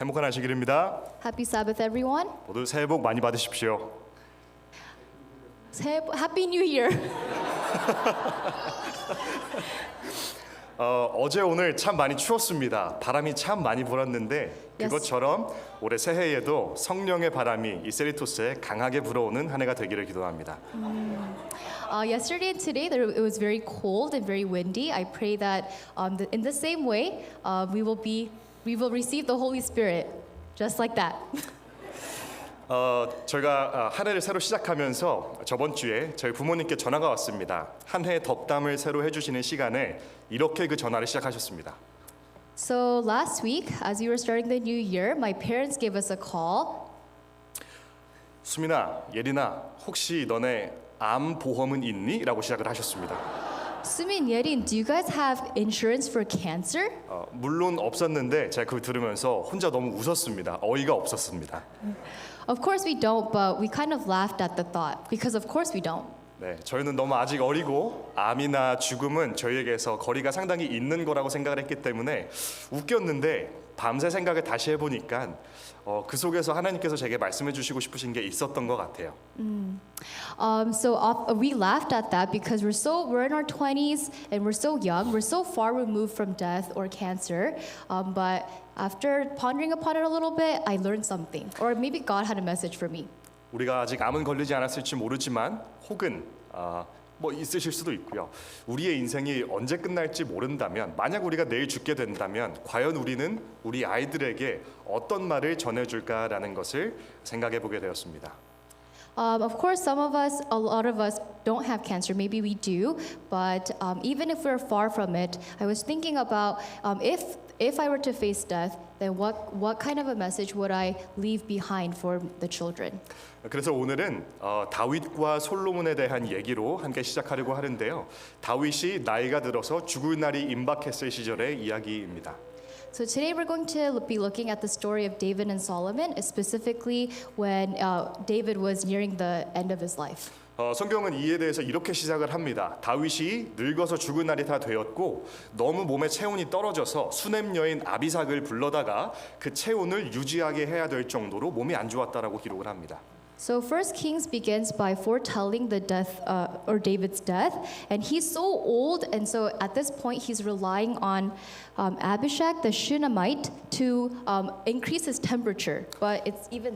행복한 안식일입니다. Happy Sabbath, everyone. 모두 새해 복 많이 받으십시오. Happy New Year. 어제 오늘 참 많이 추웠습니다. 바람이 참 많이 불었는데 그것처럼 올해 새해에도 성령의 바람이 이 세리토스에 강하게 불어오는 한 해가 되기를 기도합니다. Yesterday and today, it was very cold and very windy. I pray that in the same way, we will receive the Holy Spirit, just like that. 저희가 한 해를 새로 시작하면서 저번 주에 저희 부모님께 전화가 왔습니다. 한 해 덕담을 새로 해주시는 시간에 이렇게 그 전화를 시작하셨습니다. So last week, as we were starting the new year, my parents gave us a call. 수민아, 예린아, 혹시 너네 암 보험은 있니? 라고 시작을 하셨습니다. Sumin, Yerin, do you guys have insurance for cancer? 물론 없었는데 제가 그걸 들으면서 혼자 너무 웃었습니다. 어이가 없었습니다. Of course we don't, but we kind of laughed at the thought because of course we don't. 네, 저희는 너무 아직 어리고 암이나 죽음은 저희에게서 거리가 상당히 있는 거라고 생각을 했기 때문에 웃겼는데 밤새 생각을 다시 해보니까 그 속에서 하나님께서 제게 말씀해 주시고 싶으신 게 있었던 것 같아요. We laughed at that because we're in our 20s and we're so young, we're so far removed from death or cancer. But after pondering upon it a little bit, I learned something, or maybe God had a message for me. 우리가 아직 암은 걸리지 않았을지 모르지만 혹은 뭐 있으실 수도 있고요. 우리의 인생이 언제 끝날지 모른다면 만약 우리가 내일 죽게 된다면 과연 우리는 우리 아이들에게 어떤 말을 전해줄까라는 것을 생각해 보게 되었습니다. Of course, a lot of us don't have cancer. Maybe we do, but even if we're far from it, I was thinking about if I were to face death, then what kind of a message would I leave behind for the children? 그래서 오늘은 다윗과 솔로몬에 대한 얘기로 함께 시작하려고 하는데요. 다윗이 나이가 들어서 죽을 날이 임박했을 시절의 이야기입니다. So today we're going to be looking at the story of David and Solomon, specifically when David was nearing the end of his life. 성경은 이에 대해서 이렇게 시작을 합니다. 다윗이 늙어서 죽을 날이 다 되었고 너무 몸의 체온이 떨어져서 수냄 여인 아비삭을 불러다가 그 체온을 유지하게 해야 될 정도로 몸이 안 좋았다라고 기록을 합니다. So First Kings begins by foretelling the death or David's death, and he's so old, and so at this point he's relying on Abishag the Shunammite to increase his temperature, but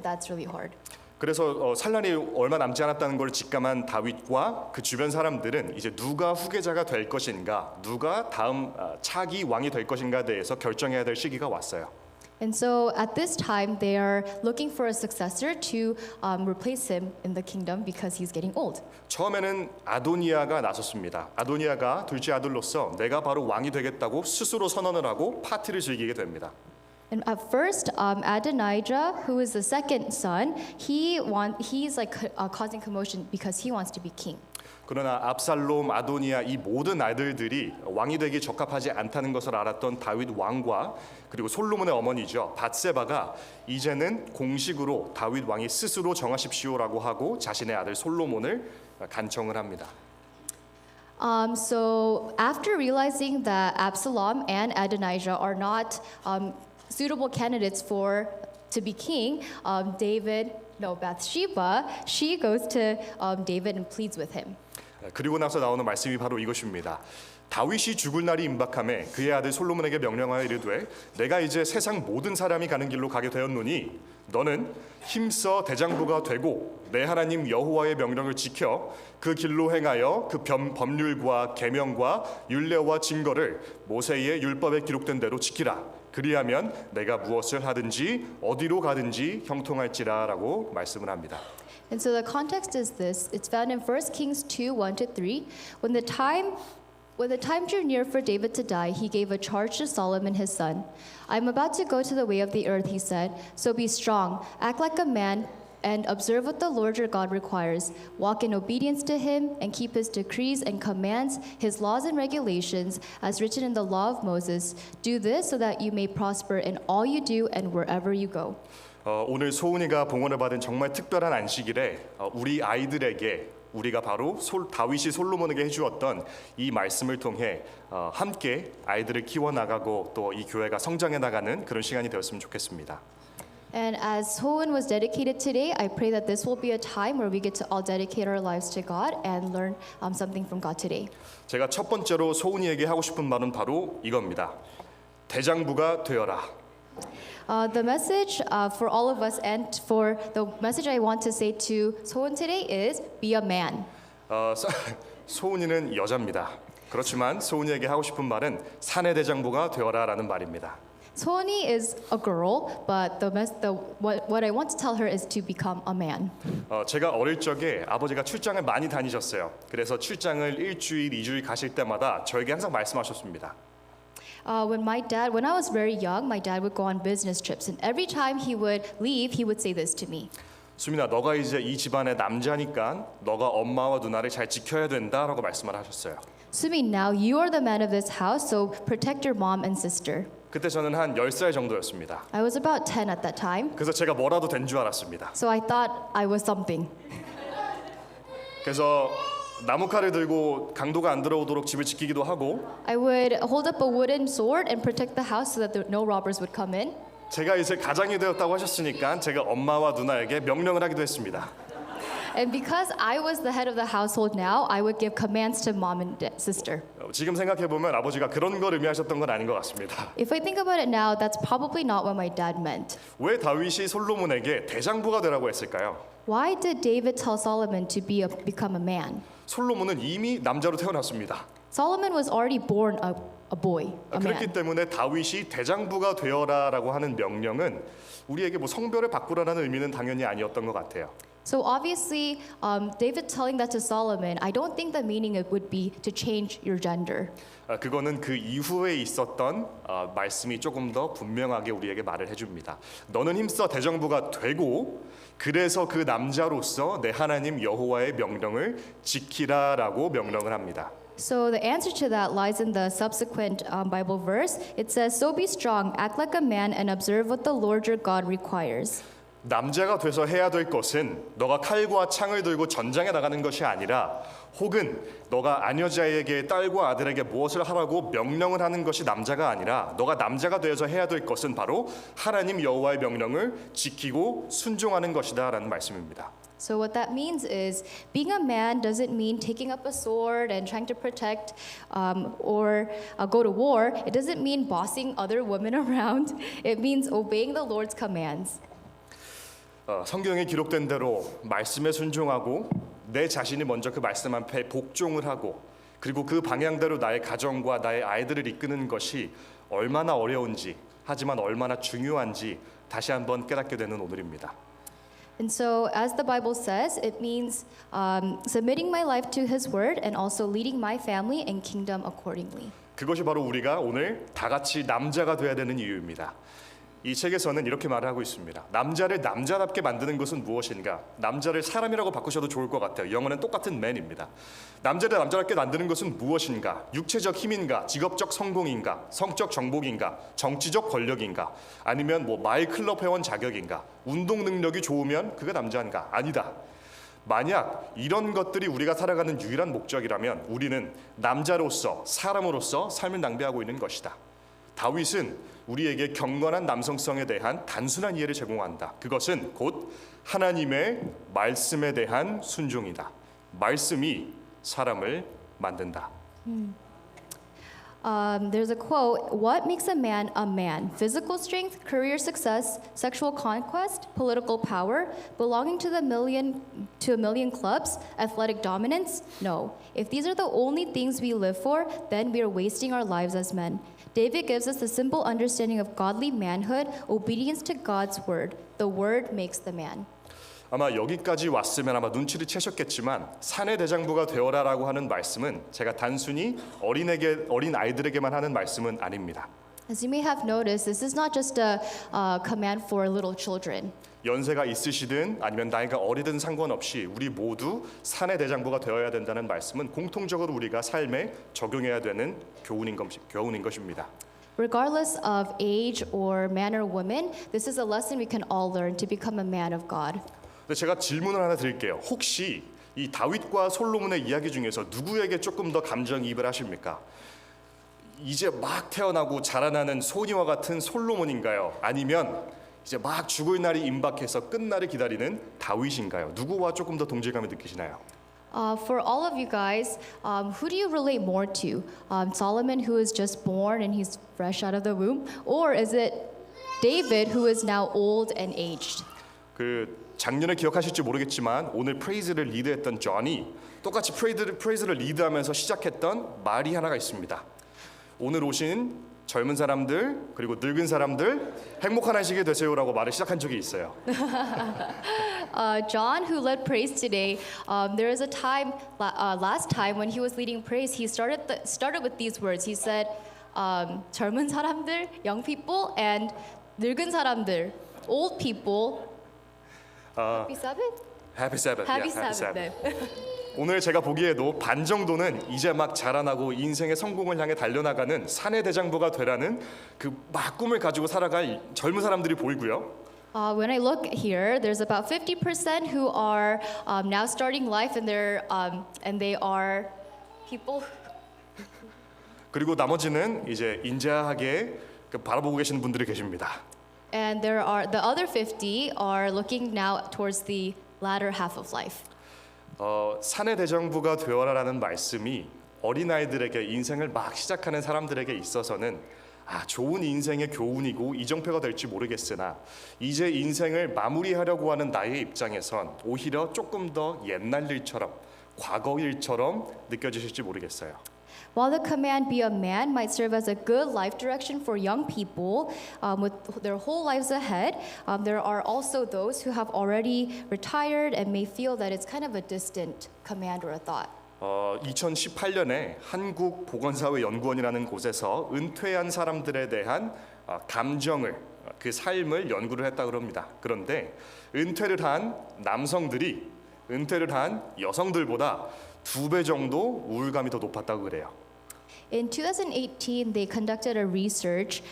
that's really hard. 그래서 산란이 얼마 남지 않았다는 걸 직감한 다윗과 그 주변 사람들은 이제 누가 후계자가 될 것인가, 누가 다음 차기 왕이 될 것인가에 대해서 결정해야 될 시기가 왔어요. And so at this time, they are looking for a successor to replace him in the kingdom because he's getting old. 처음에는 아도니아가 나섰습니다. 아도니아가 둘째 아들로서 내가 바로 왕이 되겠다고 스스로 선언을 하고 파티를 즐기게 됩니다. And at first, Adonijah, who is the second son, he's like causing commotion because he wants to be king. 그러나 압살롬, 아도니아 이 모든 아들들이 왕이 되기 적합하지 않다는 것을 알았던 다윗 왕과 그리고 솔로몬의 어머니죠 밧세바가 이제는 공식으로 다윗 왕이 스스로 정하십시오라고 하고 자신의 아들 솔로몬을 간청을 합니다. So after realizing that Absalom and Adonijah are not suitable candidates to be king, Bathsheba, she goes to David and pleads with him. 그리고 나서 나오는 말씀이 바로 이것입니다. 다윗이 죽을 날이 임박함에 그의 아들 솔로몬에게 명령하여 이르되 내가 이제 세상 모든 사람이 가는 길로 가게 되었노니 너는 힘써 대장부가 되고 내 하나님 여호와의 명령을 지켜 그 길로 행하여 그 법률과 계명과 율례와 증거를 모세의 율법에 기록된 대로 지키라. 그리하면 내가 무엇을 하든지 어디로 가든지 형통할지라라고 말씀을 합니다. And so the context is this. It's found in 1 Kings 2:1-3. When the time drew near for David to die, he gave a charge to Solomon his son. I am about to go to the way of the earth, he said. So be strong, act like a man, and observe what the Lord your God requires. Walk in obedience to him and keep his decrees and commands, his laws and regulations, as written in the law of Moses. Do this so that you may prosper in all you do and wherever you go. 오늘 소은이가 봉헌을 받은 정말 특별한 안식일에 우리 아이들에게 우리가 바로 다윗이 솔로몬에게 해주었던 이 말씀을 통해 함께 아이들을 키워나가고 또 이 교회가 성장해 나가는 그런 시간이 되었으면 좋겠습니다. And as Sohun was dedicated today, I pray that this will be a time where we get to all dedicate our lives to God and learn something from God today. 제가 첫 번째로 소은이에게 하고 싶은 말은 바로 이겁니다. 대장부가 되어라. The message for all of us and for the message I want to say to Sohun today is be a man. 소은이는 여자입니다. 그렇지만 소은이에게 하고 싶은 말은 사내 대장부가 되어라라는 말입니다. Sohuni is a girl, but what I want to tell her is to become a man. 제가 어릴 적에 아버지가 출장을 많이 다니셨어요. 그래서 출장을 일주일, 2주일 가실 때마다 저에게 항상 말씀하셨습니다. When I was very young, my dad would go on business trips, and every time he would leave, he would say this to me. 수민아, 너가 이제 이 집안의 남자니까 너가 엄마와 누나를 잘 지켜야 된다라고 말씀을 하셨어요. Sumi, now you are the man of this house, so protect your mom and sister. 그때 저는 한 10살 정도였습니다. I was about 10 at that time, 그래서 제가 뭐라도 된 줄 알았습니다. so I thought I was something. 그래서 나무칼을 들고 강도가 안 들어오도록 집을 지키기도 하고 I would hold up a wooden sword and protect the house so that no robbers would come in. 제가 이제 가장이 되었다고 하셨으니까 제가 엄마와 누나에게 명령을 하기도 했습니다. And because I was the head of the household now, I would give commands to mom and sister. 지금 생각해 보면 아버지가 그런 걸 의미하셨던 건 아닌 것 같습니다. If I think about it now, that's probably not what my dad meant. 왜 다윗이 솔로몬에게 대장부가 되라고 했을까요? Why did David tell Solomon to become a man? 솔로몬은 이미 남자로 태어났습니다. Solomon was already born a boy, a 그렇기 man. 때문에 다윗이 대장부가 되어라라고 하는 명령은 우리에게 뭐 성별을 바꾸라는 의미는 당연히 아니었던 것 같아요. So obviously, David telling that to Solomon, I don't think the meaning it would be to change your gender. 그거는 그 이후에 있었던 말씀이 조금 더 분명하게 우리에게 말을 해줍니다. 너는 힘써 대장부가 되고 그래서 그 남자로서 내 하나님 여호와의 명령을 지키라라고 명령을 합니다. So the answer to that lies in the subsequent Bible verse. It says, "So be strong, act like a man, and observe what the Lord your God requires." 남자가 돼서 해야 될 것은 너가 칼과 창을 들고 전장에 나가는 것이 아니라 혹은 너가 아녀자에게 딸과 아들에게 무엇을 하라고 명령을 하는 것이 남자가 아니라 너가 남자가 되어서 해야 될 것은 바로 하나님 여호와의 명령을 지키고 순종하는 것이다라는 말씀입니다. So what that means is being a man doesn't mean taking up a sword and trying to protect or go to war. It doesn't mean bossing other women around. It means obeying the Lord's commands. 성경에 기록된 대로 말씀에 순종하고 내 자신이 먼저 그 말씀 앞에 복종을 하고 그리고 그 방향대로 나의 가정과 나의 아이들을 이끄는 것이 얼마나 어려운지 하지만 얼마나 중요한지 다시 한번 깨닫게 되는 오늘입니다. And so, as the Bible says, it means submitting my life to His Word and also leading my family and kingdom accordingly. 그것이 바로 우리가 오늘 다 같이 남자가 돼야 되는 이유입니다. 이 책에서는 이렇게 말을 하고 있습니다. 남자를 남자답게 만드는 것은 무엇인가? 남자를 사람이라고 바꾸셔도 좋을 것 같아요. 영어는 똑같은 man입니다. 남자를 남자답게 만드는 것은 무엇인가? 육체적 힘인가? 직업적 성공인가? 성적 정복인가? 정치적 권력인가? 아니면 뭐 마일 클럽 회원 자격인가? 운동 능력이 좋으면 그가 남자인가? 아니다. 만약 이런 것들이 우리가 살아가는 유일한 목적이라면 우리는 남자로서 사람으로서 삶을 낭비하고 있는 것이다. 다윗은 우리에게 경건한 남성성에 대한 단순한 이해를 제공한다. 그것은 곧 하나님의 말씀에 대한 순종이다. 말씀이 사람을 만든다. There's a quote, "What makes a man a man? Physical strength, career success, sexual conquest, political power, belonging to a million clubs, athletic dominance? No. If these are the only things we live for, then we are wasting our lives as men." David gives us the simple understanding of godly manhood, obedience to God's word. The word makes the man. 아마 여기까지 왔으면 아마 눈치를 채셨겠지만 사내 대장부가 되어라라고 하는 말씀은 제가 단순히 어린 아이들에게만 하는 말씀은 아닙니다. As you may have noticed, this is not just a command for little children. 연세가 있으시든 아니면 나이가 어리든 상관없이 우리 모두 사내 대장부가 되어야 된다는 말씀은 공통적으로 우리가 삶에 적용해야 되는 교훈인 것입니다. Regardless of age or man or woman, this is a lesson we can all learn to become a man of God. 근데 제가 질문을 하나 드릴게요. 혹시 이 다윗과 솔로몬의 이야기 중에서 누구에게 조금 더 감정이입을 하십니까? 이제 막 태어나고 자라나는 소니와 같은 솔로몬인가요? 아니면 이제 막 죽을 날이 임박해서 끝날을 기다리는 다윗인가요? 누구와 조금 더 동질감을 느끼시나요? For all of you guys, who do you relate more to? Solomon, who is just born and he's fresh out of the womb? Or is it David, who is now old and aged? 그 작년에 기억하실지 모르겠지만 오늘 프레이즈를 리드했던 존이 똑같이 프레이즈를 리드하면서 시작했던 말이 하나가 있습니다. 오늘 오신 젊은 사람들 그리고 늙은 사람들 행복한 하시게 되세요라고 말을 시작한 적이 있어요. John, who led praise today, there is a time last time when he was leading praise, he started with these words. He said, 젊은 사람들, young people, and 늙은 사람들, old people. Happy Sabbath? Happy Sabbath. Happy Yeah, Sabbath. 네. 오늘 제가 보기에도 반 정도는 이제 막 자라나고 인생의 성공을 향해 달려나가는 사내 대장부가 되라는 그 막 꿈을 가지고 살아갈 젊은 사람들이 보이고요. When I look here, there's about 50% who are now starting life, and they are people. 그리고 나머지는 이제 인자하게 바라보고 계시는 분들이 계십니다. And there are the other 50 are looking now towards the latter half of life. 사내 대장부가 되어라라는 말씀이 어린아이들에게 인생을 막 시작하는 사람들에게 있어서는 좋은 인생의 교훈이고 이정표가 될지 모르겠으나 이제 인생을 마무리하려고 하는 나의 입장에선 오히려 조금 더 옛날 일처럼 과거 일처럼 느껴지실지 모르겠어요. While the command "be a man" might serve as a good life direction for young people with their whole lives ahead, there are also those who have already retired and may feel that it's kind of a distant command or a thought. 2018년에 한국보건사회연구원이라는 곳에서 은퇴한 사람들에 대한 감정을 그 삶을 연구를 했다고 합니다. 그런데 은퇴를 한 남성들이 은퇴를 한 여성들보다 2배 정도 우울감이 더 높았다고 그래요. In 2018, they conducted a research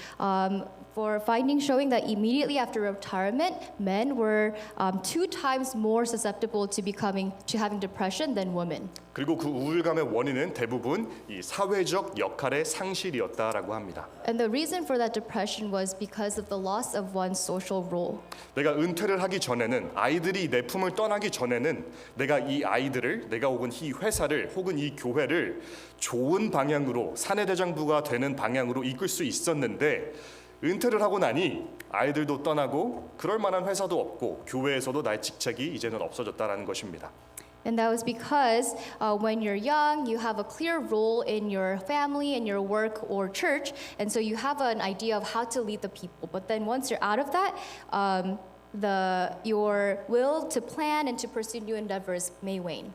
for findings showing that immediately after retirement, men were 2 times more susceptible to having depression than women. 그리고 그 우울감의 원인은 대부분 이 사회적 역할의 상실이었다라고 합니다. And the reason for that depression was because of the loss of one's social role. 내가 은퇴를 하기 전에는 아이들이 내 품을 떠나기 전에는 내가 이 아이들을 내가 혹은 이 회사를 혹은 이 교회를 좋은 방향으로 사내대장부가 되는 방향으로 이끌 수 있었는데 은퇴를 하고 나니 아이들도 떠나고 그럴 만한 회사도 없고 교회에서도 나의 직책이 이제는 없어졌다라는 것입니다. And that was because when you're young, you have a clear role in your family, in your work or church, and so you have an idea of how to lead the people. But then once you're out of that, your will to plan and to pursue new endeavors may wane.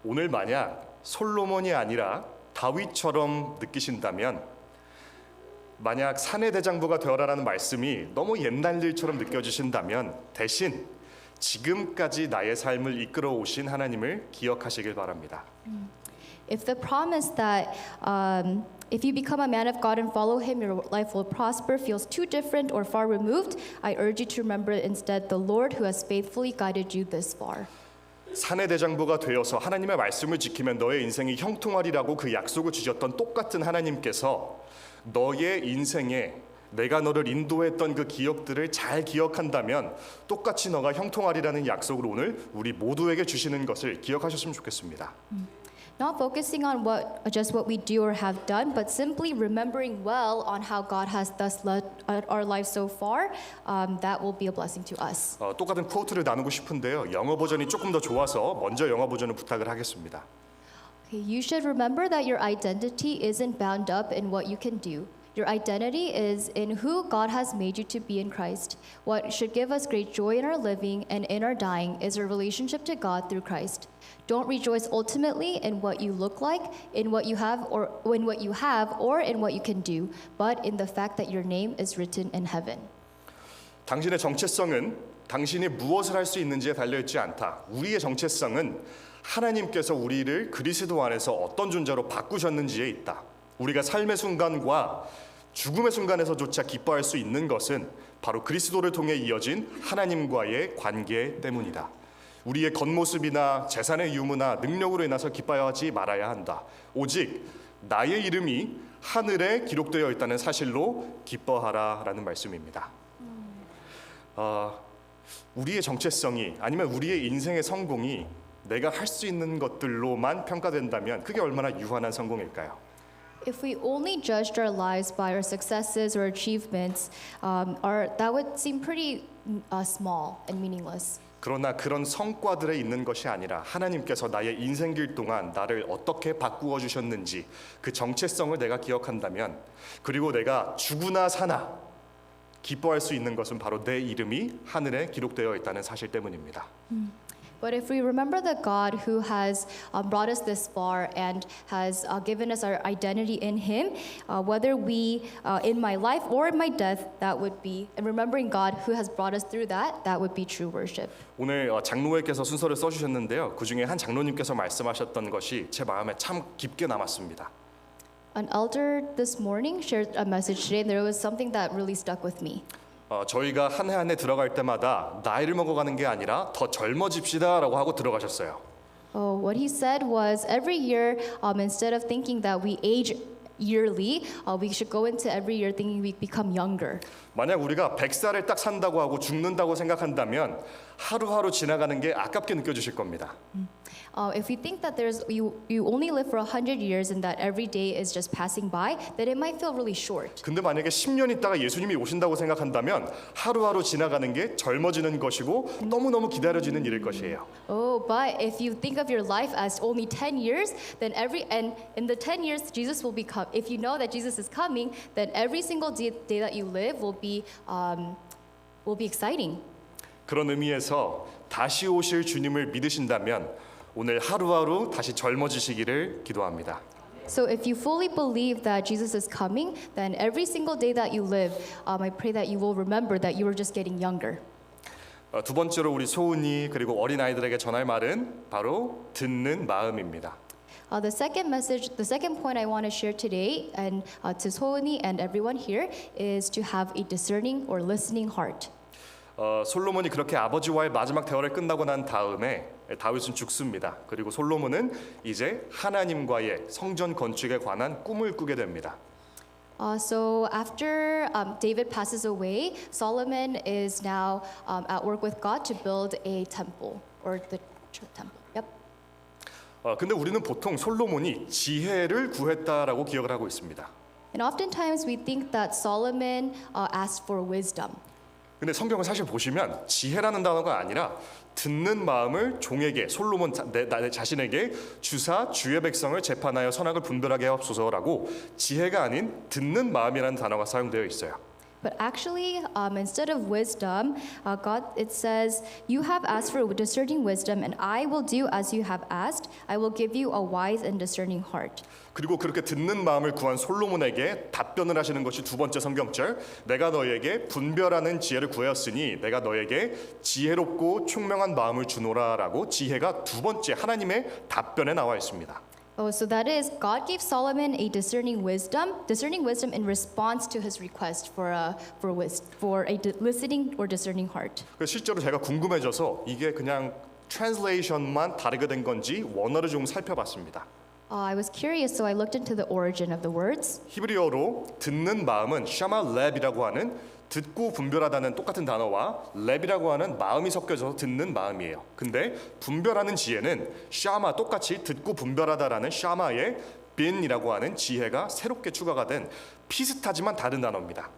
오늘 만약 솔로몬이 아니라 다윗처럼 느끼신다면 만약 사내대장부가 되어라라는 말씀이 너무 옛날 일처럼 느껴지신다면 대신 지금까지 나의 삶을 이끌어 오신 하나님을 기억하시길 바랍니다. If the promise that if you become a man of God and follow Him, your life will prosper feels too different or far removed, I urge you to remember instead the Lord who has faithfully guided you this far. 사내대장부가 되어서 하나님의 말씀을 지키면 너의 인생이 형통하리라고 그 약속을 주셨던 똑같은 하나님께서 너의 인생에 내가 너를 인도했던 그 기억들을 잘 기억한다면 똑같이 너가 형통하리라는 약속을 오늘 우리 모두에게 주시는 것을 기억하셨으면 좋겠습니다. Not focusing on just what we do or have done, but simply remembering well on how God has thus led our lives so far, that will be a blessing to us. 똑같은 쿼트를 나누고 싶은데요. 영어 버전이 조금 더 좋아서 먼저 영어 버전을 부탁을 하겠습니다. Okay, you should remember that your identity isn't bound up in what you can do. Your identity is in who God has made you to be in Christ. What should give us great joy in our living and in our dying is our relationship to God through Christ. Don't rejoice ultimately in what you look like, in what you have, or in what you have, or in what you can do, but in the fact that your name is written in heaven. 당신의 정체성은 당신이 무엇을 할 수 있는지에 달려있지 않다. 우리의 정체성은 하나님께서 우리를 그리스도 안에서 어떤 존재로 바꾸셨는지에 있다. 우리가 삶의 순간과 죽음의 순간에서조차 기뻐할 수 있는 것은 바로 그리스도를 통해 이어진 하나님과의 관계 때문이다. 우리의 겉모습이나 재산의 유무나 능력으로 인해서 기뻐하지 말아야 한다. 오직 나의 이름이 하늘에 기록되어 있다는 사실로 기뻐하라라는 말씀입니다. 우리의 정체성이 아니면 우리의 인생의 성공이 내가 할 수 있는 것들로만 평가된다면 그게 얼마나 유한한 성공일까요? If we only judged our lives by our successes or achievements, that would seem pretty small and meaningless. 그러나 그런 성과들에 있는 것이 아니라 하나님께서 나의 인생길 동안 나를 어떻게 바꾸어 주셨는지 그 정체성을 내가 기억한다면, 그리고 내가 죽으나 사나 기뻐할 수 있는 것은 바로 내 이름이 하늘에 기록되어 있다는 사실 때문입니다. But if we remember the God who has brought us this far and has given us our identity in Him, whether we in my life or in my death, that would be, and remembering God who has brought us through that, that would be true worship. 오늘 장로회께서 순서를 써주셨는데요. 그 중에 한 장로님께서 말씀하셨던 것이 제 마음에 참 깊게 남았습니다. An elder this morning shared a message today, and there was something that really stuck with me. 저희가 한 해 한 해 들어갈 때마다 나이를 먹어가는 게 아니라 더 젊어집시다라고 하고 들어가셨어요. What he said was every year, instead of thinking that we age yearly, we should go into every year thinking we become younger. 만약 우리가 100살을 딱 산다고 하고 죽는다고 생각한다면 하루하루 지나가는 게 아깝게 느껴지실 겁니다. If we think that you only live for 100 years and that every day is just passing by, then it might feel really short. 근데 만약에 10년 있다가 예수님이 오신다고 생각한다면 하루하루 지나가는 게 젊어지는 것이고 너무너무 기다려지는 일일 것이에요. Oh, but if you think of your life as only 10 years, then and in the 10 years Jesus will become. If you know that Jesus is coming, then every single day that you live will be exciting. 그런 의미에서 다시 오실 주님을 믿으신다면 오늘 하루하루 다시 젊어지시기를 기도합니다. So if you fully believe that Jesus is coming, then every single day that you live, I pray that you will remember that you are just getting younger. 두 번째로 우리 소은이 그리고 어린 아이들에게 전할 말은 바로 듣는 마음입니다. The second point I want to share today, and to Sohuni and everyone here, is to have a discerning or listening heart. 솔로몬이 그렇게 아버지와의 마지막 대화를 끝나고 난 다음에 다윗은 죽습니다. 그리고 솔로몬은 이제 하나님과의 성전 건축에 관한 꿈을 꾸게 됩니다. So after David passes away, Solomon is now at work with God to build a temple or the temple. Yep. 근데 우리는 보통 솔로몬이 지혜를 구했다라고 기억을 하고 있습니다. And oftentimes we think that Solomon asked for wisdom. 근데 성경을 사실 보시면 지혜라는 단어가 아니라 듣는 마음을 종에게 솔로몬 나 자신에게 주사 주의 백성을 재판하여 선악을 분별하게 하옵소서라고 지혜가 아닌 듣는 마음이라는 단어가 사용되어 있어요. But actually, instead of wisdom, it says, "You have asked for discerning wisdom, and I will do as you have asked. I will give you a wise and discerning heart." 그리고 그렇게 듣는 마음을 구한 솔로몬에게 답변을 하시는 것이 두 번째 성경절. 내가 너에게 분별하는 지혜를 구하였으니 내가 너에게 지혜롭고 총명한 마음을 주노라라고 지혜가 두 번째 하나님의 답변에 나와 있습니다. So that is, God gave Solomon a discerning wisdom in response to his request for a listening or discerning heart. 실제로 제가 궁금해져서 이게 그냥 트랜슬레이션만 다르게 된 건지 원어를 좀 살펴봤습니다. I was curious, so I looked into the origin of the words. 히브리어로 듣는 마음은 샤마 랩이라고 하는 듣고 분별하다는 똑같은 단어와 랩이라고 하는 마음이 섞여져서 듣는 마음이에요. 근데 분별하는 지혜는 샤마 똑같이 듣고 분별하다라는 샤마의 빈이라고 하는 지혜가 새롭게 추가가 된 비슷하지만 다른 단어입니다.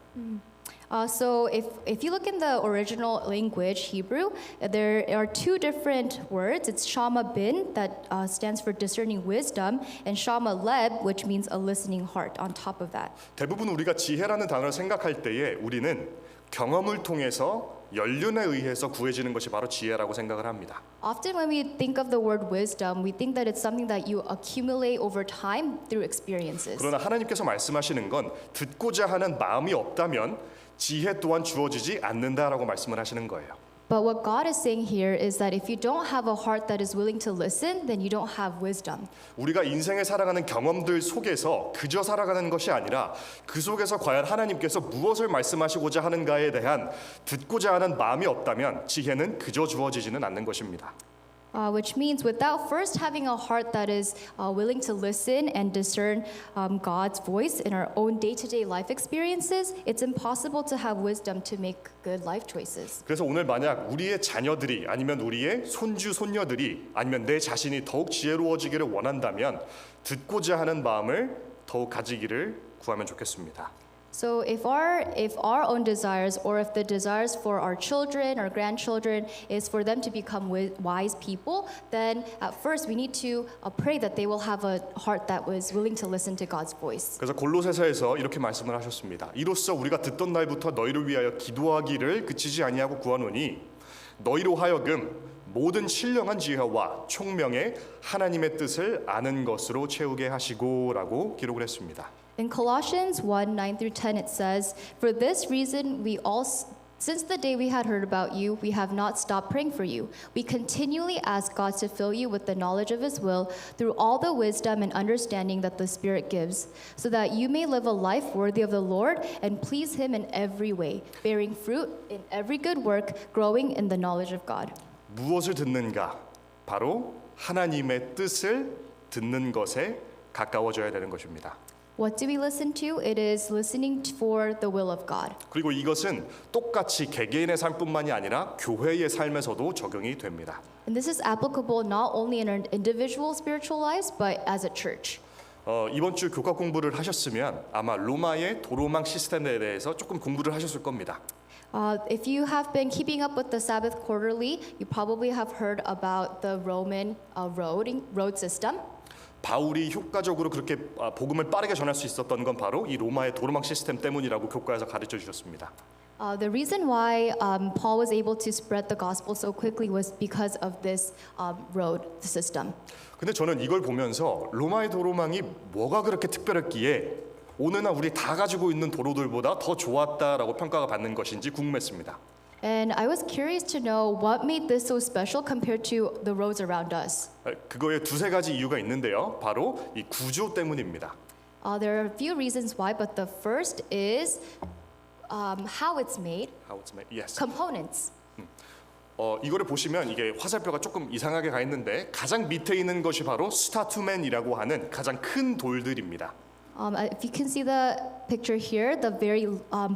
So if you look in the original language, Hebrew, there are two different words. It's Shama bin, that stands for discerning wisdom, and Shama leb, which means a listening heart on top of that. 대부분 우리가 지혜라는 단어를 생각할 때에 우리는 경험을 통해서 연륜에 의해서 구해지는 것이 바로 지혜라고 생각을 합니다. Often when we think of the word wisdom, we think that it's something that you accumulate over time through experiences. 그러나 하나님께서 말씀하시는 건 듣고자 하는 마음이 없다면 지혜 또한 주어지지 않는다라고 말씀을 하시는 거예요. But what God is saying here is that if you don't have a heart that is willing to listen, then you don't have wisdom. 우리가 인생을 살아가는 경험들 속에서 그저 살아가는 것이 아니라 그 속에서 과연 하나님께서 무엇을 말씀하시고자 하는가에 대한 듣고자 하는 마음이 없다면 지혜는 그저 주어지지는 않는 것입니다. which means without first having a heart that is willing to listen and discern God's voice in our own day-to-day life experiences, it's impossible to have wisdom to make good life choices. 그래서 오늘 만약 우리의 자녀들이 아니면 우리의 손주 손녀들이 아니면 내 자신이 더욱 지혜로워지기를 원한다면 듣고자 하는 마음을 더욱 가지기를 구하면 좋겠습니다. So if our own desires, or if the desires for our children or grandchildren is for them to become wise people, then at first we need to pray that they will have a heart that was willing to listen to God's voice. 그래서 골로새서에서 이렇게 말씀을 하셨습니다. 이로써 우리가 듣던 날부터 너희를 위하여 기도하기를 그치지 아니하고 구하노니 너희로 하여금 모든 신령한 지혜와 총명의 하나님의 뜻을 아는 것으로 채우게 하시고라고 기록을 했습니다. In Colossians 1:9-10 it says, "For this reason we all since the day we had heard about you, we have not stopped praying for you. We continually ask God to fill you with the knowledge of his will through all the wisdom and understanding that the Spirit gives, so that you may live a life worthy of the Lord and please him in every way, bearing fruit in every good work, growing in the knowledge of God." 무엇을 듣는가? 바로 하나님의 뜻을 듣는 것에 가까워져야 되는 것입니다. What do we listen to? It is listening for the will of God. 그리고 이것은 똑같이 개개인의 삶뿐만이 아니라 교회의 삶에서도 적용이 됩니다. And this is applicable not only in our individual spiritual lives, but as a church. 이번 주 교과 공부를 하셨으면 아마 로마의 도로망 시스템에 대해서 조금 공부를 하셨을 겁니다. If you have been keeping up with the Sabbath quarterly, you probably have heard about the Roman road system. 바울이 효과적으로 그렇게 복음을 빠르게 전할 수 있었던 건 바로 이 로마의 도로망 시스템 때문이라고 교과에서 가르쳐 주셨습니다. The reason why Paul was able to spread the gospel so quickly was because of this road system. 근데 저는 이걸 보면서 로마의 도로망이 뭐가 그렇게 특별했기에 오늘날 우리 다 가지고 있는 도로들보다 더 좋았다라고 평가가 받는 것인지 궁금했습니다. And I was curious to know what made this so special compared to the roads around us. 그거에 두세 가지 이유가 있는데요. 바로 이 구조 때문입니다. There are a few reasons why, but the first is how it's made, How it's made. Yes. components. 이거를 보시면 이게 화살표가 조금 이상하게 가 있는데 가장 밑에 있는 것이 바로 스타투맨이라고 하는 가장 큰 돌들입니다. If you can see the picture here, the very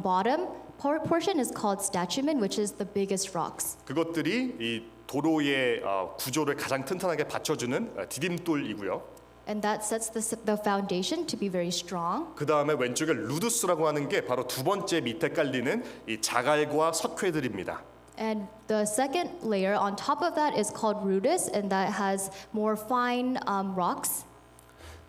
bottom portion is called statumen, which is the biggest rocks. 그것들이 이 도로의 구조를 가장 튼튼하게 받쳐주는 디딤돌이고요. And that sets the foundation to be very strong. 그 다음에 왼쪽에 루두스라고 하는 게 바로 두 번째 밑에 깔리는 이 자갈과 석회들입니다. And the second layer on top of that is called rudis, and that has more fine rocks.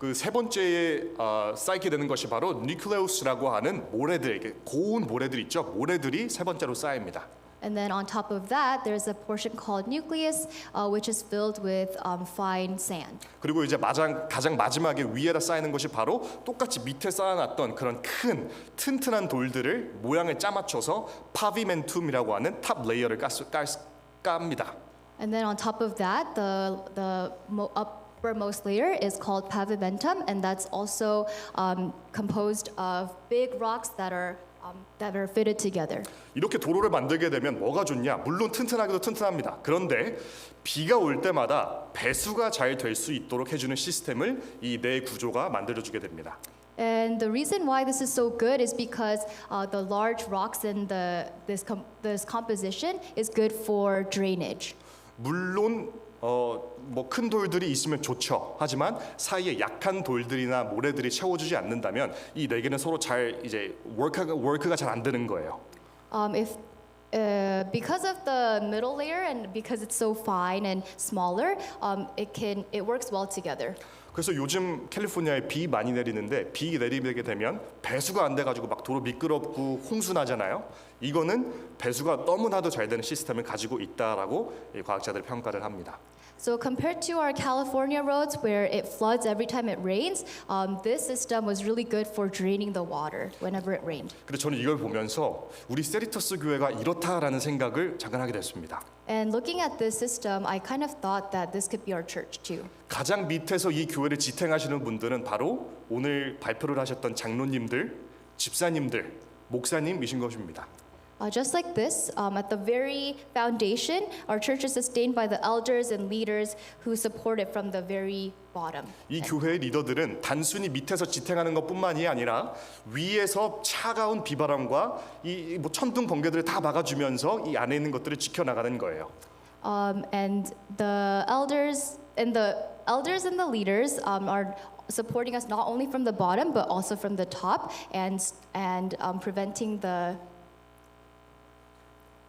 그 세 번째에 쌓이게 되는 것이 바로 뉴클레우스라고 하는 모래들, 이게 고운 모래들 있죠. 모래들이 세 번째로 쌓입니다. And then on top of that, there's a portion called nucleus, which is filled with fine sand. 그리고 이제 가장 마지막에 위에다 쌓이는 것이 바로 똑같이 밑에 쌓아놨던 그런 큰 튼튼한 돌들을 모양을 짜맞춰서 파비멘툼이라고 하는 탑 레이어를 깝니다. And then on top of that, the uppermost layer is called pavimentum, and that's also composed of big rocks that are fitted together. 이렇게 도로를 만들게 되면 뭐가 좋냐? 물론 튼튼하기도 튼튼합니다. 그런데 비가 올 때마다 배수가 잘 될 수 있도록 해주는 시스템을 이 내 구조가 만들어주게 됩니다. And the reason why this is so good is because the large rocks in this composition is good for drainage. 물론 뭐 큰 돌들이 있으면 좋죠. 하지만 사이에 약한 돌들이나 모래들이 채워주지 않는다면 이 네 개는 서로 잘 이제 워크가 잘 안 되는 거예요. Because of the middle layer and because it's so fine and smaller, it works well together. 그래서 요즘 캘리포니아에 비 많이 내리는데 비 내리게 되면 배수가 안 돼가지고 막 도로 미끄럽고 홍수 나잖아요. 이거는 배수가 너무나도 잘 되는 시스템을 가지고 있다라고 과학자들이 평가를 합니다. So compared to our California roads where it floods every time it rains, this system was really good for draining the water whenever it rained. 그래서 저는 이걸 보면서 우리 세리터스 교회가 이렇다라는 생각을 잠깐 하게 됐습니다. And looking at this system, I kind of thought that this could be our church too. 가장 밑에서 이 교회를 지탱하시는 분들은 바로 오늘 발표를 하셨던 장로님들, 집사님들, 목사님이신 것입니다. Just like this, at the very foundation, our church is sustained by the elders and leaders who support it from the very bottom. 이 교회의 리더들은 단순히 밑에서 지탱하는 것뿐만이 아니라 위에서 차가운 비바람과 이 뭐 천둥 번개들을 다 막아주면서 이 안에 있는 것들을 지켜나가는 거예요. And the elders and the leaders are supporting us not only from the bottom but also from the top and preventing the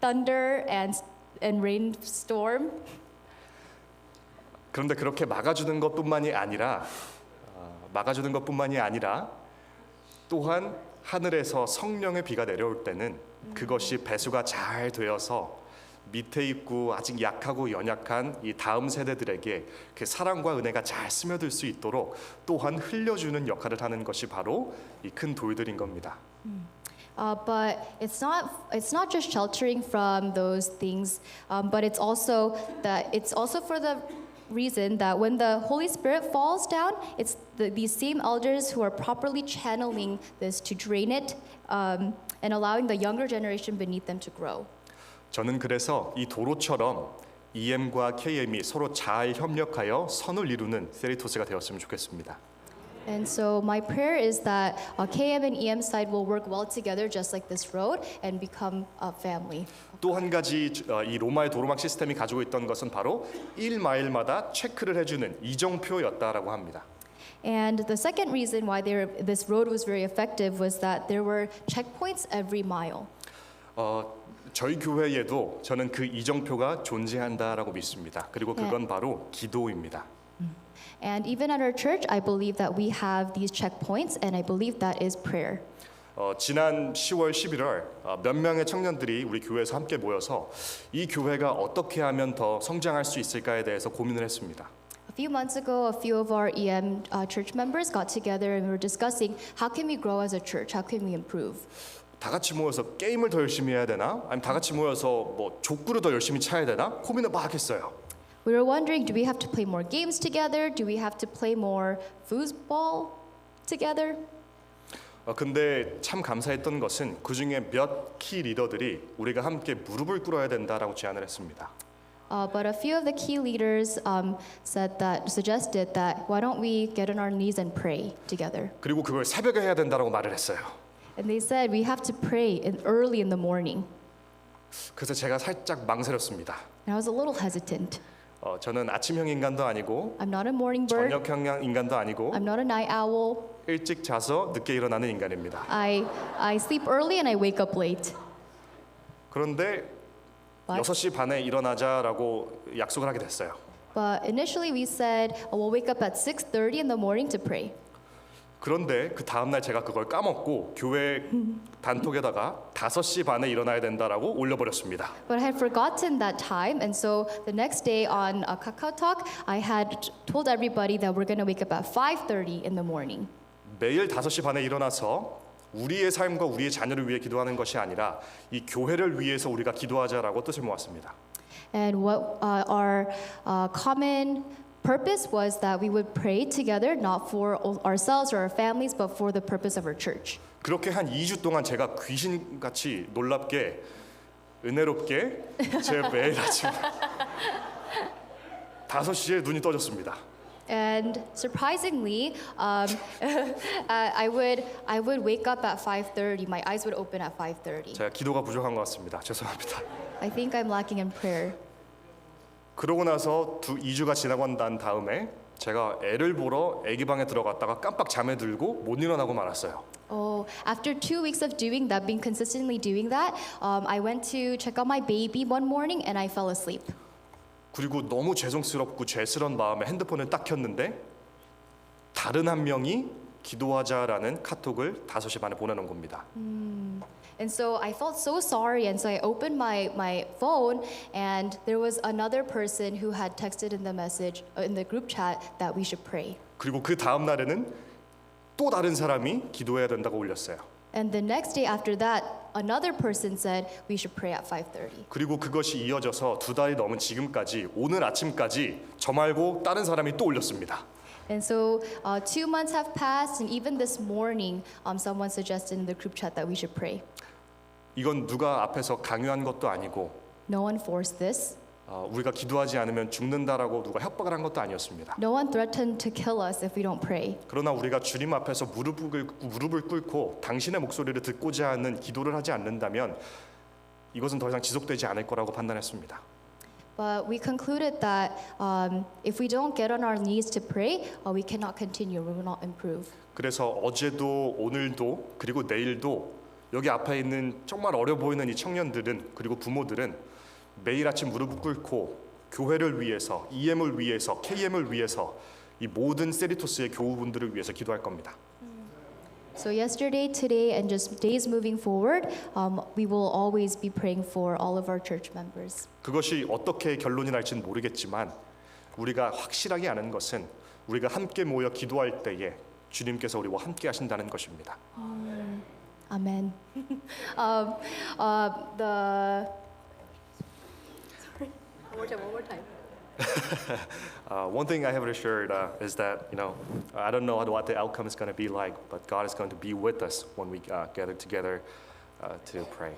thunder and rainstorm. 그런데 그렇게 막아주는 것뿐만이 아니라 또한 하늘에서 성령의 비가 내려올 때는 그것이 배수가 잘 되어서 밑에 있고 아직 약하고 연약한 이 다음 세대들에게 그 사랑과 은혜가 잘 스며들 수 있도록 또한 흘려주는 역할을 하는 것이 바로 이 큰 돌들인 겁니다. But it's not just sheltering from those things, but it's also for the reason that when the Holy Spirit falls down, it's these same elders who are properly channeling this to drain it and allowing the younger generation beneath them to grow. 저는 그래서 이 도로처럼 EM과 KM이 서로 잘 협력하여 선을 이루는 세리토스가 되었으면 좋겠습니다. And so my prayer is that KM and EM side will work well together, just like this road, and become a family. 또 한 가지 이 로마의 도로막 시스템이 가지고 있던 것은 바로 1마일마다 체크를 해주는 이정표였다라고 합니다. And the second reason why this road was very effective was that there were checkpoints every mile. 저희 교회에도 저는 그 이정표가 존재한다라고 믿습니다. 그리고 그건 바로 기도입니다. And even at our church, I believe that we have these checkpoints, and I believe that is prayer. 지난 10월 11월 몇 명의 청년들이 우리 교회에서 함께 모여서 이 교회가 어떻게 하면 더 성장할 수 있을까에 대해서 고민을 했습니다. A few months ago, a few of our EM church members got together and we were discussing how can we grow as a church, how can we improve. 다 같이 모여서 게임을 더 열심히 해야 되나? 아니면 다 같이 모여서 뭐 족구를 더 열심히 차야 되나? 고민을 막 했어요. We were wondering, do we have to play more games together? Do we have to play more foosball together? 근데 참 감사했던 것은 그 중에 몇 키 리더들이 우리가 함께 무릎을 꿇어야 된다라고 제안을 했습니다. But a few of the key leaders suggested that why don't we get on our knees and pray together? 그리고 그걸 새벽에 해야 된다라고 말을 했어요. And they said we have to pray early in the morning. 그래서 제가 살짝 망설였습니다. And I was a little hesitant. 저는 아침형 인간도 아니고 I'm not a morning bird. 저녁형 인간도 아니고 I'm not a night owl. 일찍 자서 늦게 일어나는 인간입니다. I sleep early and I wake up late. 그런데 6시 반에 일어나자라고 약속을 하게 됐어요. But initially we said we'll wake up at 6:30 in the morning to pray. 그런데 그 다음 날 제가 그걸 까먹고 교회 단톡에다가 5시 반에 일어나야 된다라고 올려버렸습니다. But I had forgotten that time, and so the next day on KakaoTalk, I had told everybody that we're going to wake up at 5:30 in the morning. 매일 5시 반에 일어나서 우리의 삶과 우리의 자녀를 위해 기도하는 것이 아니라 이 교회를 위해서 우리가 기도하자라고 뜻을 모았습니다. And what our common purpose was that we would pray together, not for ourselves or our families, but for the purpose of our church. 그렇게 한 2주 동안 제가 귀신같이 놀랍게 은혜롭게 제 매일 아침 5시에 눈이 떠졌습니다. And surprisingly, I would wake up at 5:30. My eyes would open at 5:30. 제가 기도가 부족한 것 같습니다. 죄송합니다. I think I'm lacking in prayer. 그러고 나서 2주가 지나고 난 다음에 제가 애를 보러 애기 방에 들어갔다가 깜빡 잠에 들고 못 일어나고 말았어요. Oh, after 2 weeks of doing that, being consistently doing that, I went to check on my baby one morning and I fell asleep. 그리고 너무 죄송스럽고 죄스러운 마음에 핸드폰을 딱 켰는데 다른 한 명이 기도하자라는 카톡을 5시 반에 보내는 겁니다. And so I felt so sorry, and so I opened my phone, and there was another person who had texted in the message in the group chat that we should pray. 그리고 그 다음 날에는 또 다른 사람이 기도해야 된다고 올렸어요. And the next day after that, another person said we should pray at 5:30. 그리고 그것이 이어져서 2달이 넘은 지금까지 오늘 아침까지 저 말고 다른 사람이 또 올렸습니다. And so 2 months have passed, and even this morning, someone suggested in the group chat that we should pray. 이건 누가 앞에서 강요한 것도 아니고 No one forced this. 우리가 기도하지 않으면 죽는다라고 누가 협박을 한 것도 아니었습니다. No one threatened to kill us if we don't pray. 그러나 우리가 주님 앞에서 무릎을 꿇고 당신의 목소리를 듣고자 하는 기도를 하지 않는다면 이것은 더 이상 지속되지 않을 거라고 판단했습니다. But we concluded that if we don't get on our knees to pray, we cannot continue. We will not improve. 그래서 어제도 오늘도 그리고 내일도 여기 앞에 있는 정말 어려 보이는 이 청년들은 그리고 부모들은 매일 아침 무릎을 꿇고 교회를 위해서, EM을 위해서, KM을 위해서 이 모든 세리토스의 교우분들을 위해서 기도할 겁니다. So yesterday, today, and just days moving forward, we will always be praying for all of our church members. 그것이 어떻게 결론이 날지는 모르겠지만 우리가 확실하게 아는 것은 우리가 함께 모여 기도할 때에 주님께서 우리와 함께 하신다는 것입니다. Amen. The One more time. One thing I have assured is that I don't know what the outcome is going to be like, but God is going to be with us when we gather together to pray.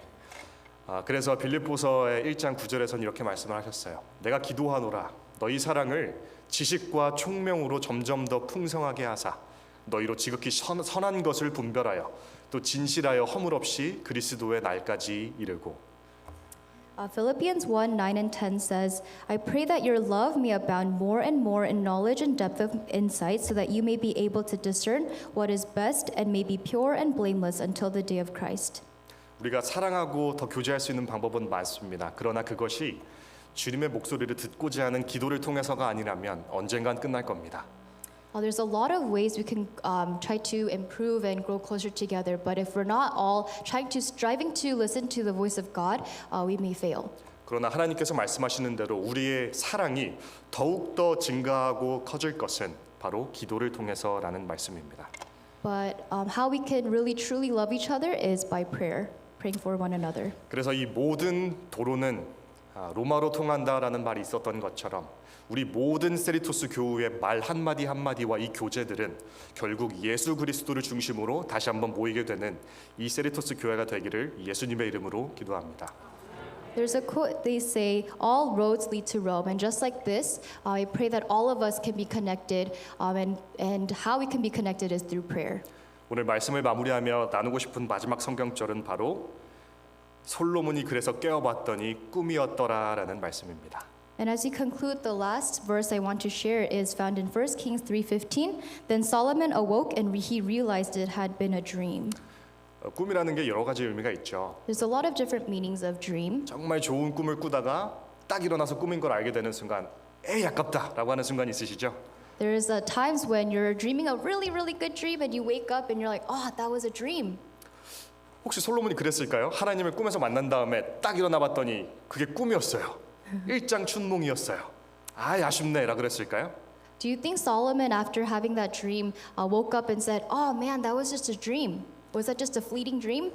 그래서 빌립보서의 1장 9절에서는 이렇게 말씀을 하셨어요. 내가 기도하노라 너희 사랑을 지식과 총명으로 점점 더 풍성하게 하사 너희로 지극히 선한 것을 분별하여 또 진실하여 허물 없이 그리스도의 날까지 이르고. Philippians 1, 9 and 10 says, I pray that your love may abound more and more in knowledge and depth of insight, so that you may be able to discern what is best and may be pure and blameless until the day of Christ. 우리가 사랑하고 더 교제할 수 있는 방법은 많습니다. 그러나 그것이 주님의 목소리를 듣고자 하는 기도를 통해서가 아니라면 언젠간 끝날 겁니다. There's a lot of ways we can try to improve and grow closer together, but if we're not all striving to listen to the voice of God, we may fail. 그러나 하나님께서 말씀하시는 대로 우리의 사랑이 더욱 더 증가하고 커질 것은 바로 기도를 통해서라는 말씀입니다. But how we can really truly love each other is by prayer, praying for one another. 그래서 이 모든 도로는 로마로 통한다라는 말이 있었던 것처럼 우리 모든 세리토스 교우의 말 한마디 한마디와 이 교제들은 결국 예수 그리스도를 중심으로 다시 한번 모이게 되는 이 세리토스 교회가 되기를 예수님의 이름으로 기도합니다. There's a quote, they say, all roads lead to Rome. And just like this, I pray that all of us can be connected, and how we can be connected is through prayer. 오늘 말씀을 마무리하며 나누고 싶은 마지막 성경절은 바로 솔로몬이 그래서 깨어봤더니 꿈이었더라라는 말씀입니다. And as we conclude, the last verse I want to share is found in 1 Kings 3:15. Then Solomon awoke and he realized it had been a dream. 꿈이라는 게 여러 가지 의미가 있죠. There's a lot of different meanings of dream. 정말 좋은 꿈을 꾸다가 딱 일어나서 꿈인 걸 알게 되는 순간 에이 아깝다라고 하는 순간 있으시죠? There's times when you're dreaming a really, really good dream and you wake up and you're like, oh, that was a dream. 혹시 솔로몬이 그랬을까요? 하나님을 꿈에서 만난 다음에 딱 일어나 봤더니 그게 꿈이었어요. 일장춘몽이었어요. 아쉽네라 그랬을까요? Do you think Solomon, after having that dream, woke up and said, oh man, that was just a dream? Was that just a fleeting dream?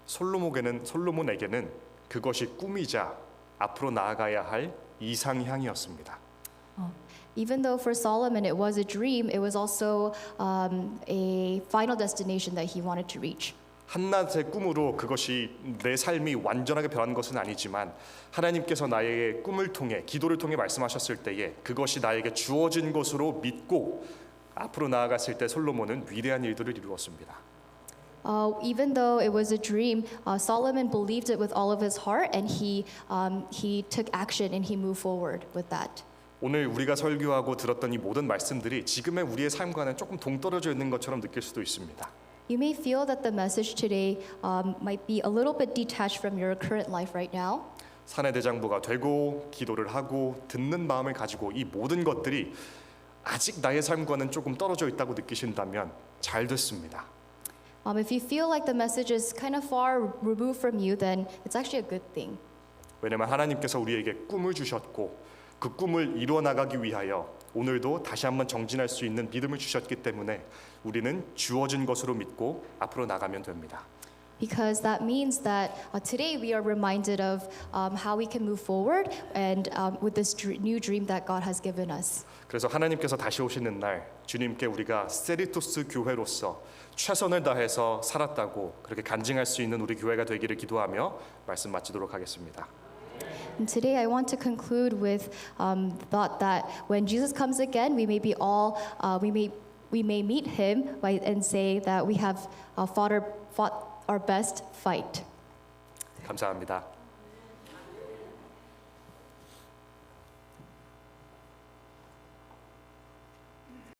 솔로몬에게는 그것이 꿈이자 앞으로 나아가야 할 이상향이었습니다. Even though for Solomon it was a dream, it was also a final destination that he wanted to reach. 한낮의 꿈으로 그것이 내 삶이 완전하게 변한 것은 아니지만 하나님께서 나의 꿈을 통해 기도를 통해 말씀하셨을 때에 그것이 나에게 주어진 것으로 믿고 앞으로 나아갔을 때 솔로몬은 위대한 일들을 이루었습니다. Even though it was a dream, Solomon believed it with all of his heart, and he took action and he moved forward with that. 오늘 우리가 설교하고 들었던 이 모든 말씀들이 지금의 우리의 삶과는 조금 동떨어져 있는 것처럼 느낄 수도 있습니다. You may feel that the message today might be a little bit detached from your current life right now. 사내 대장부가 되고 기도를 하고 듣는 마음을 가지고 이 모든 것들이 아직 나의 삶과는 조금 떨어져 있다고 느끼신다면 잘 됐습니다. If you feel like the message is kind of far removed from you, then it's actually a good thing. 왜냐하면 하나님께서 우리에게 꿈을 주셨고 그 꿈을 이루어 나가기 위하여 오늘도 다시 한번 정진할 수 있는 믿음을 주셨기 때문에 우리는 주어진 것으로 믿고 앞으로 나가면 됩니다. because that means that today we are reminded of how we can move forward and with this new dream that God has given us. 그래서 하나님께서 다시 오시는 날 주님께 우리가 세리토스 교회로서 최선을 다해서 살았다고 그렇게 간증할 수 있는 우리 교회가 되기를 기도하며 말씀 마치도록 하겠습니다. And today I want to conclude with the thought that when Jesus comes again, we may be all we may meet him and say that we have fought our best fight. 감사합니다.